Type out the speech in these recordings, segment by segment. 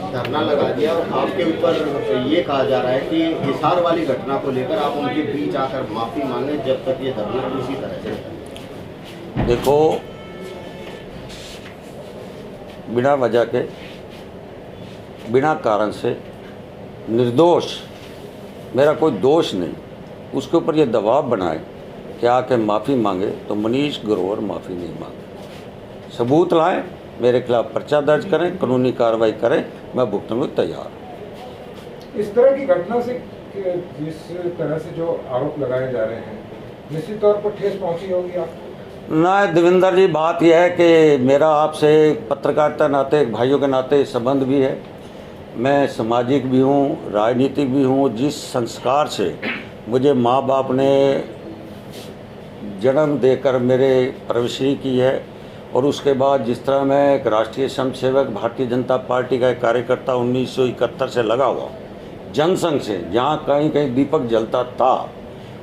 धरना लगा दिया और आपके ऊपर ये कहा जा रहा है कि हिसार वाली घटना को लेकर आप उनके बीच आकर माफ़ी मांगे जब तक ये धरना इसी तरह से। देखो, बिना वजह के, बिना कारण से, निर्दोष, मेरा कोई दोष नहीं, उसके ऊपर ये दबाव बनाए कि आके माफ़ी मांगे, तो मनीष ग्रोवर माफ़ी नहीं मांगे। सबूत लाएं, मेरे खिलाफ पर्चा दर्ज करें, कानूनी कार्रवाई करें, मैं भुगतने को तैयार हूँ। इस तरह की घटना से जिस तरह से जो आरोप लगाए जा रहे हैं, निश्चित तौर पर ठेस पहुंची होगी आपको? ना देवेंद्र जी, बात यह है कि मेरा आपसे पत्रकारिता नाते, भाइयों के नाते संबंध भी है। मैं सामाजिक भी हूँ, राजनीतिक भी हूँ। जिस संस्कार से मुझे माँ बाप ने जन्म देकर मेरे परवरिश की है, और उसके बाद जिस तरह मैं एक राष्ट्रीय स्वयंसेवक भारतीय जनता पार्टी का एक कार्यकर्ता 1971 से लगा हुआ, जनसंघ से, जहाँ कहीं कहीं दीपक जलता था,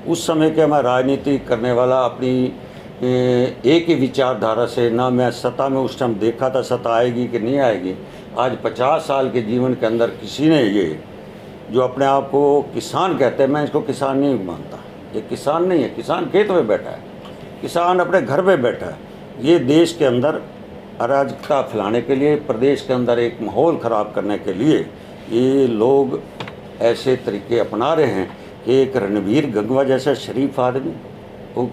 उस समय के मैं राजनीति करने वाला, अपनी एक ही विचारधारा से, ना मैं सत्ता में उस टाइम देखा था सत्ता आएगी कि नहीं आएगी। आज 50 साल के जीवन के अंदर किसी ने ये जो अपने आप को किसान कहते हैं, मैं इसको किसान नहीं मानता। ये किसान नहीं है, किसान खेत में बैठा है, किसान अपने घर में बैठा है। ये देश के अंदर अराजकता फैलाने के लिए, प्रदेश के अंदर एक माहौल ख़राब करने के लिए ये लोग ऐसे तरीके अपना रहे हैं कि एक रणबीर गंगवा जैसा शरीफ आदमी, वो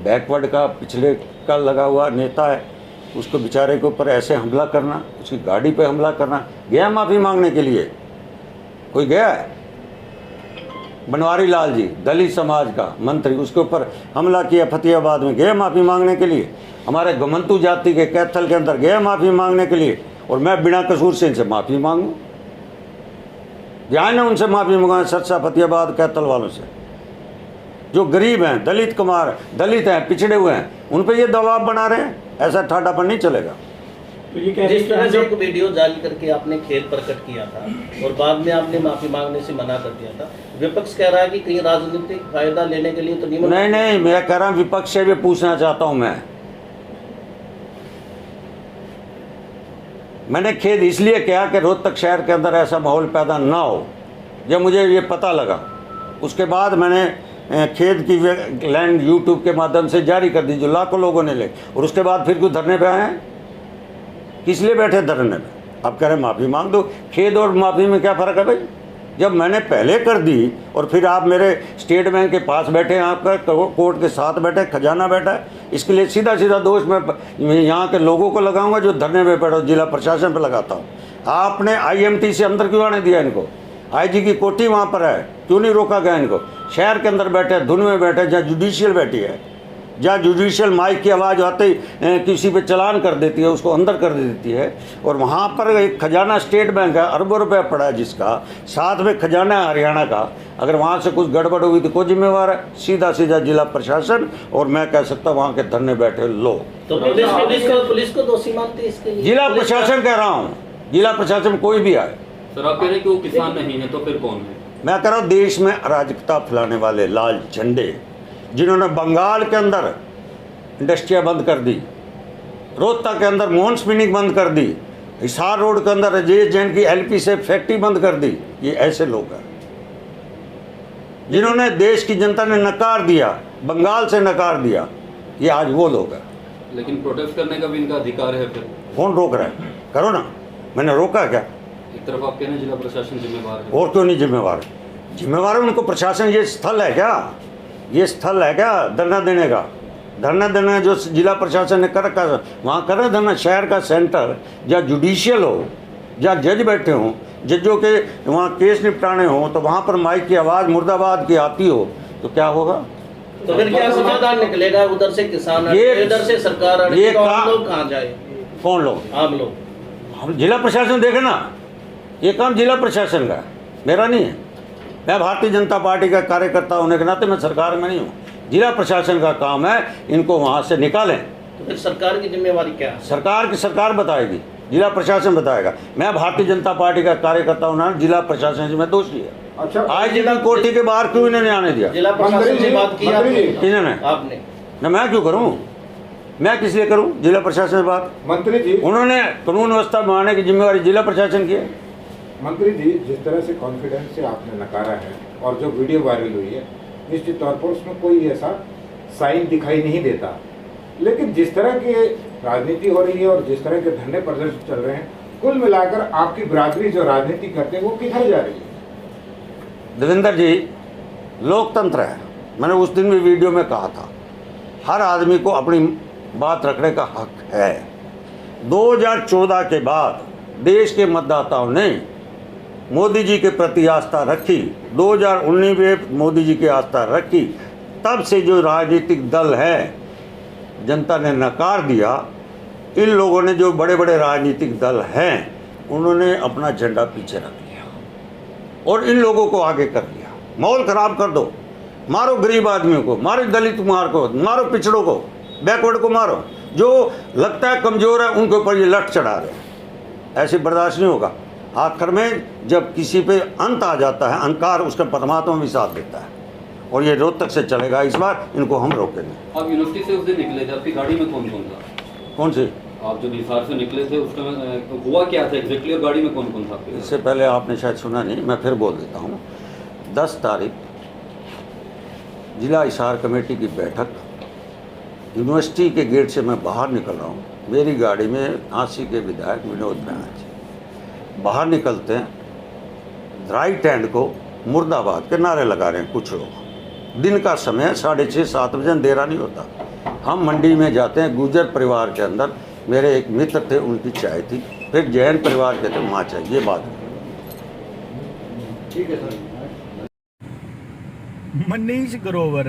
बैकवर्ड का, पिछले का लगा हुआ नेता है, उसको बेचारे के ऊपर ऐसे हमला करना, उसकी गाड़ी पे हमला करना। गया माफ़ी मांगने के लिए? कोई गया है? बनवारी लाल जी, दलित समाज का मंत्री, उसके ऊपर हमला किया फतेहाबाद में, गए माफ़ी मांगने के लिए। हमारे गमंतु जाति के कैथल के अंदर गए माफ़ी मांगने के लिए, और मैं बिना कसूर से इनसे माफ़ी मांगूँ? जाए ना उनसे माफ़ी मांगा, सरसा फतेहाबाद कैथल वालों से, जो गरीब हैं, दलित कुमार, दलित हैं, पिछड़े हुए हैं, उन पर ये दबाव बना रहे हैं। ऐसा ठाडापन नहीं चलेगा। तो ये जिस तरह से एक वीडियो जारी करके आपने खेद प्रकट किया था और बाद में आपने माफी मांगने से मना कर दिया था, विपक्ष कह रहा है कि कहीं राजनीतिक फायदा लेने के लिए तो नहीं, मैं कह रहा हूँ विपक्ष से भी पूछना चाहता हूँ। मैंने खेद इसलिए किया कि रोहतक शहर के अंदर ऐसा माहौल पैदा ना हो। जब मुझे ये पता लगा, उसके बाद मैंने खेद की लैंड यूट्यूब के माध्यम से जारी कर दी, जो लाखों लोगों ने ले, और उसके बाद फिर क्यों धरने पे आए हैं? किस लिए बैठे धरने पे? अब कह रहे माफ़ी मांग दो। खेद और माफ़ी में क्या फ़र्क है भाई? जब मैंने पहले कर दी और फिर आप मेरे स्टेट बैंक के पास बैठे हैं, आपका कोर्ट के साथ बैठे, खजाना बैठा है, इसके लिए सीधा सीधा दोष मैं यहाँ के लोगों को लगाऊंगा जो धरने पे बैठो, जिला प्रशासन पे लगाता हूँ। आपने IMT से अंदर क्यों आने दिया इनको? IG की कोठी वहाँ पर है, क्यों नहीं रोका गया इनको? शहर के अंदर बैठे, धुन में बैठे, जहाँ जुडिशियल बैठी है, जहाँ जुडिशियल माइक की आवाज़ आते ही किसी पे चलान कर देती है, उसको अंदर कर देती है। और वहाँ पर एक खजाना स्टेट बैंक है, अरबों रुपया पड़ा है, जिसका साथ में खजाना है हरियाणा का। अगर वहाँ से कुछ गड़बड़ हुई तो कौन जिम्मेवार है? सीधा सीधा जिला प्रशासन, और मैं कह सकता हूँ वहाँ के धरने बैठे लोग। तो पुलिस को दोषी मानते हैं इसके लिए? जिला प्रशासन कह रहा हूँ, जिला प्रशासन कोई भी आए। सर, आप कह रहे हैं कि वो किसान नहीं है, तो फिर कौन है? मैं कह रहा हूँ देश में अराजकता फैलाने वाले लाल झंडे, जिन्होंने बंगाल के अंदर इंडस्ट्रियाँ बंद कर दी, रोहतक के अंदर मोहन स्पिनिंग बंद कर दी, हिसार रोड के अंदर राजेश जैन की LP से फैक्ट्री बंद कर दी, ये ऐसे लोग हैं जिन्होंने देश की जनता ने नकार दिया, बंगाल से नकार दिया, ये आज वो लोग हैं। लेकिन प्रोटेस्ट करने का भी इनका अधिकार है, फिर कौन रोक रहा है? करो ना, मैंने रोका क्या? एक तरफ आप कह रहे हैं जिला प्रशासन जिम्मेवार है, और क्यों नहीं जिम्मेवार? जिम्मेवार है उनको प्रशासन। ये स्थल है क्या? ये स्थल है क्या धरना देने का? धरना देना जो जिला प्रशासन ने कर रखा है वहाँ करे धरना। शहर का सेंटर जहाँ जुडिशियल हो, जहाँ जज बैठे हों, जजों के वहाँ केस निपटाने हों, तो वहाँ पर माइक की आवाज़ मुर्दाबाद की आती हो तो क्या होगा? तो फिर क्या समाधान निकलेगा? उधर से किसान, इधर से सरकार, ये लोग कहाँ जाए? कौन लोग? आम लोग। हम जिला प्रशासन देखे ना, ये काम जिला प्रशासन का, मेरा नहीं है। मैं भारतीय जनता पार्टी का कार्यकर्ता होने के नाते मैं सरकार में नहीं हूँ। जिला प्रशासन का काम है इनको वहाँ से निकालें। तो फिर सरकार की जिम्मेवारी क्या है? सरकार बताएगी, जिला प्रशासन बताएगा। मैं भारतीय जनता पार्टी का कार्यकर्ता होना, जिला प्रशासन से मैं दोषी है। अच्छा, आज जिला कोठी के बाहर क्यों इन्होंने आने दिया? जिला प्रशासन से बात की इन्होंने? आपने? न मैं क्यों करूँ? मैं किस लिए करूँ जिला प्रशासन से बात? मंत्री जी, उन्होंने कानून व्यवस्था बनाने की जिम्मेवारी जिला प्रशासन की है। मंत्री जी, जिस तरह से कॉन्फिडेंस से आपने नकारा है और जो वीडियो वायरल हुई है, निश्चित तौर पर उसमें कोई ऐसा साइन दिखाई नहीं देता, लेकिन जिस तरह की राजनीति हो रही है और जिस तरह के धरने प्रदर्शन चल रहे हैं, कुल मिलाकर आपकी बिरादरी जो राजनीति करते हैं वो किधर जा रही है? देवेंद्र जी, लोकतंत्र है। मैंने उस दिन भी वीडियो में कहा था, हर आदमी को अपनी बात रखने का हक है। 2014 के बाद देश के मतदाताओं ने मोदी जी के प्रति आस्था रखी, 2019 में मोदी जी की आस्था रखी। तब से जो राजनीतिक दल है, जनता ने नकार दिया। इन लोगों ने, जो बड़े बड़े राजनीतिक दल हैं, उन्होंने अपना झंडा पीछे रख लिया और इन लोगों को आगे कर दिया। माहौल खराब कर दो, मारो गरीब आदमियों को, मारो दलित मार को, मारो पिछड़ों को, बैकवर्ड को मारो, जो लगता है कमज़ोर है उनके ऊपर ये लठ चढ़ा रहे हैं। ऐसे बर्दाश्त नहीं होगा। आखिर में जब किसी पे अंत आ जाता है, अहंकार, उसका परमात्मा भी साथ देता है और ये रोहतक से चलेगा। इस बार इनको हम रोकेंगे। आप यूनिवर्सिटी से उस दिन निकले थे, आपकी गाड़ी में कौन कौन था? कौन से? आप जो हिसार से निकले थे उस टाइम हुआ क्या था एग्जैक्टली, और गाड़ी में कौन कौन था आपके? इससे पहले आपने शायद सुना नहीं, मैं फिर बोल देता हूँ। 10 तारीख जिला हिसार कमेटी की बैठक, यूनिवर्सिटी के गेट से मैं बाहर निकल रहा हूँ। मेरी गाड़ी में झांसी के विधायक विनोद बैनर्जी बाहर निकलते हैं, राइट हैंड को मुर्दाबाद के नारे लगा रहे हैं कुछ लोग। दिन का समय 6:30-7 बजे, अंधेरा नहीं होता। हम मंडी में जाते हैं, गुर्जर परिवार के अंदर मेरे एक मित्र थे, उनकी चाय थी, फिर जैन परिवार के थे, वहाँ चाय। ये बात है। ठीक है सर। मनीष ग्रोवर,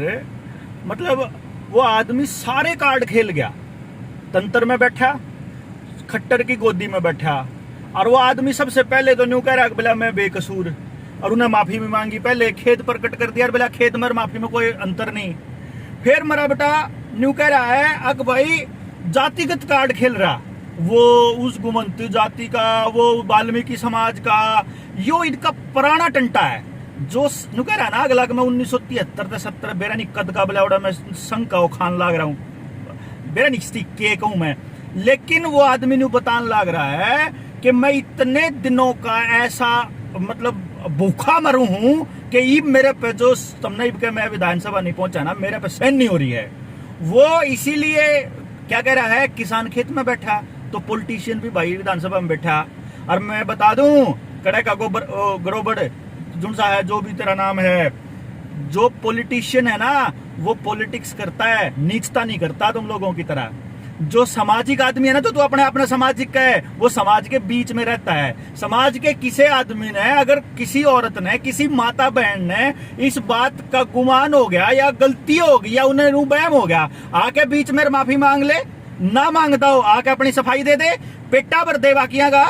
मतलब वो आदमी सारे कार्ड खेल गया। तंत्र में बैठा, खट्टर की गोदी में बैठा, और वो आदमी सबसे पहले तो न्यू कह रहा बोला मैं बेकसूर, और उन्हें माफी भी मांगी। पहले खेद प्रकट कर दिया, बोला खेद में माफी में कोई अंतर नहीं। फिर मेरा बेटा न्यू कह रहा है अक भाई जातिगत कार्ड खेल रहा, वो उस गुमंती जाति का, वो वाल्मीकि समाज का, यो इनका पुराना टंटा है। जो न्यू कह रहा ना अगला मैं 1973 से 70 बेरा नहीं कद का बलावड़ा मैं संघ का खान लाग रहा हूँ, बेरा नहीं के कहूँ मैं। लेकिन वो आदमी न्यू बतान लाग रहा है कि मैं इतने दिनों का ऐसा मतलब भूखा मरू हूं कि ये मेरे पे जो तुमने के मैं विधानसभा नहीं पहुंचा ना, मेरे पे सहन नहीं हो रही है। वो इसीलिए क्या कह रहा है, किसान खेत में बैठा तो पॉलिटिशियन भी भाई विधानसभा में बैठा। और मैं बता दूं, कड़े का ग्रोबर जुन सा है, जो भी तेरा नाम है, जो पॉलिटिशियन है ना वो पॉलिटिक्स करता है, नीचता नहीं करता तुम लोगों की तरह। जो सामाजिक आदमी है ना, तो तू अपने अपना सामाजिक का है, वो समाज के बीच में रहता है। समाज के किसी आदमी ने, अगर किसी औरत ने, किसी माता बहन ने इस बात का गुमान हो गया या गलती हो गई या उन्हें बहम हो गया, आके बीच में माफी मांग ले। ना मांगता हो आके अपनी सफाई दे दे, पेटा भर दे बाकिया का।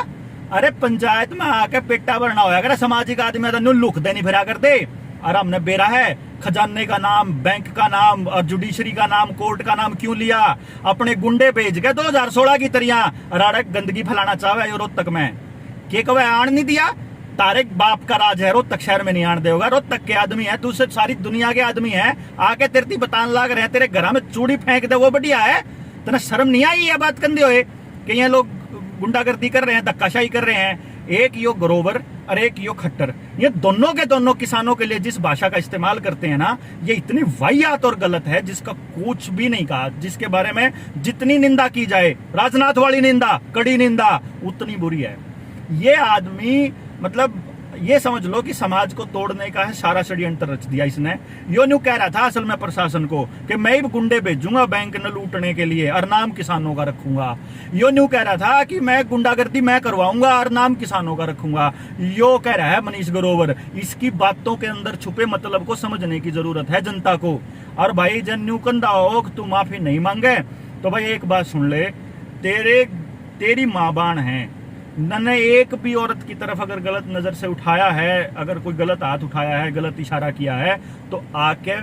अरे पंचायत में आके पेटा भरना होया अगर सामाजिक आदमी तो लुक देनी फिरा कर दे। और हमने बेरा है खजाने का नाम, बैंक का नाम और जुडिशरी का नाम, कोर्ट का नाम क्यों लिया? अपने गुंडे भेज के 2016 की तरिया राड़ा गंदगी फैलाना चाहे रोहतक में, के कवे आन नहीं दिया। तारे बाप का राज है, रोहतक शहर में नहीं आन देगा। रोहतक के आदमी है, दूसरे सारी दुनिया के आदमी है, आके तेरती बतान लाग रहे हैं, तेरे घर में चूड़ी फेंक दे वो बढ़िया है। तेना शर्म नहीं आई है बात कंदे हुए कि ये लोग गुंडागर्दी कर रहे हैं, धक्काशाही कर रहे हैं। एक यो ग्रोवर और एक यो खट्टर, ये दोनों के दोनों किसानों के लिए जिस भाषा का इस्तेमाल करते हैं ना, ये इतनी वाहियात और गलत है जिसका कुछ भी नहीं कहा, जिसके बारे में जितनी निंदा की जाए, राजनाथ वाली निंदा, कड़ी निंदा, उतनी बुरी है। ये आदमी मतलब ये समझ लो कि समाज को तोड़ने का है सारा षड्यंत्र रच दिया इसने। यो न्यू कह रहा था असल में प्रशासन को कि मैं ही गुंडे भेजूंगा बैंक न लूटने के लिए और नाम किसानों का रखूंगा। यो न्यू कह रहा था कि मैं गुंडागर्दी मैं करवाऊंगा और नाम किसानों का रखूंगा। यो कह रहा है मनीष ग्रोवर। इसकी बातों के अंदर छुपे मतलब को समझने की जरूरत है जनता को। और भाई जन न्यू कंदा हो तू माफी नहीं मांगे तो भाई एक बात सुन ले, तेरी माँ बाण है, मैंने एक भी औरत की तरफ अगर गलत नजर से उठाया है, अगर कोई गलत हाथ उठाया है, गलत इशारा किया है तो आके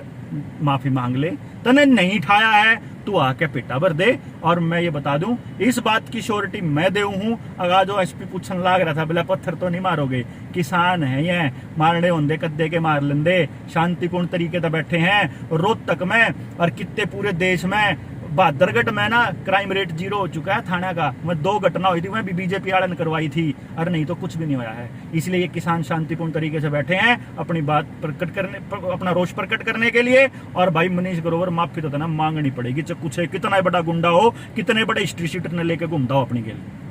माफी मांग ले। तने नहीं उठाया है तू आके पेटा भर दे। और मैं ये बता दूं, इस बात की श्योरिटी मैं दे हूं। अगर जो एसपी पूछने लाग रहा था बोला पत्थर तो नहीं मारोगे, किसान है ये, मारने होंदे कद्दे के मार लेंदे, शांतिपूर्ण तरीके से बैठे हैं रोहतक में और कितने पूरे देश में बहादुरगढ़ में ना क्राइम रेट 0 हो चुका है थाना का। मैं 2 घटना हुई थी, मैं भी बीजेपी वाले ने करवाई थी, और नहीं तो कुछ भी नहीं हुआ है। इसलिए ये किसान शांतिपूर्ण तरीके से बैठे हैं अपनी बात प्रकट करने, अपना रोष प्रकट करने के लिए। और भाई मनीष ग्रोवर माफी तो ना मांगनी पड़ेगी, चाहे कुछ कितना बड़ा गुंडा हो, कितने बड़े हिस्ट्री शीटर ने लेके घूमता हो अपनी के लिए।